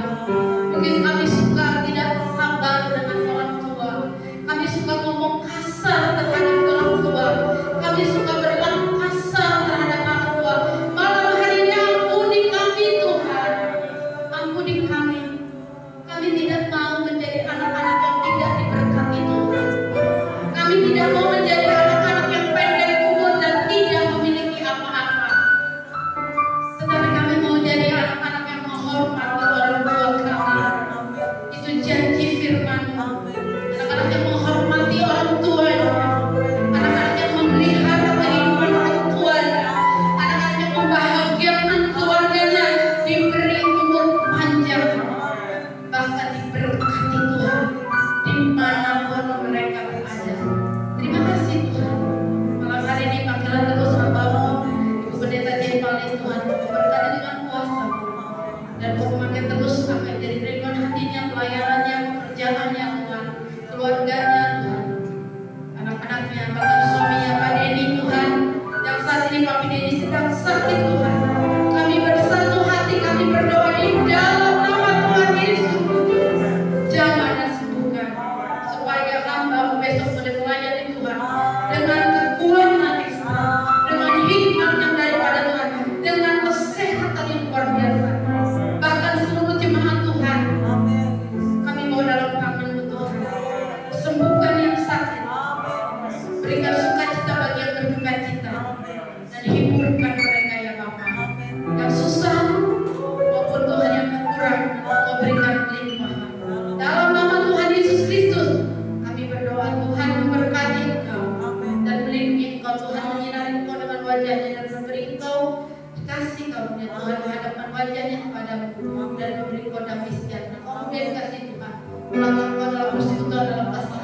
tua. Mungkin kami suka tidak sabar dengan orang tua. Kami suka ngomong kasar terhadap orang tua. Kami suka berlaku kasar terhadap orang tua. Malam hari ini ampuni kami Tuhan. Ampuni kami. Kami tidak mau menjadi anak-anak yang tidak diberkati Tuhan. Kami tidak mau menjadi anak-anak yang pendek umur dan tidak memiliki apa-apa. Tetapi kami mau jadi anak-anak yang menghormati orang tua kami. Itu janji firman-Mu. Anak-anak yang menghormati orang tuanya. Anak-anak yang memelihara kehidupan orang tuanya. Anak-anak yang membahagiakan keluarganya, diberi umur panjang, bahkan diberkati Tuhan dimanapun mereka berada. Terima kasih Tuhan. Malam hari ini panggilan terus hamba-Mu, Ibu Pendeta Jempal Tuhan, berkati dengan kuasa dan memakai terus akan jadi ringan hatinya, pelayanannya, pekerjaannya Tuhan, keluarganya Tuhan, anak-anaknya, bahkan suaminya Pak Denny Tuhan, yang saat ini Pak Denny sedang sakit Tuhan. Kami bersatu hati, kami berdoa di dalam nama Tuhan Yesus. Jamah dan sembuhkan, supaya hamba besok boleh melayani Tuhan dengan kekuatan ekstra, dengan hikmat yang daripada Tuhan, dengan kesehatan yang luar biasa. Bahkan seluruh jemaat Tuhan, kami mau dalam tangan-Mu Tuhan. Sembuhkan yang sakit, berikan sukacita bagi yang berduka cita, dan hiburkan mereka ya Bapa. Yang susah maupun Tuhan yang kurang, Kau berikan limpahan. Dalam nama Tuhan Yesus Kristus, kami berdoa Tuhan memberkati Engkau dan melindungi Engkau Tuhan, menyinari Engkau dengan wajah-Nya dan memberi Engkau kasih karunia Tuhan menghadapkan wajah-Nya kepadamu dan memberi Engkau damai sejahtera. Kemudian kasih Tuhan, melangkah Engkau dalam persekutuan dalam kasih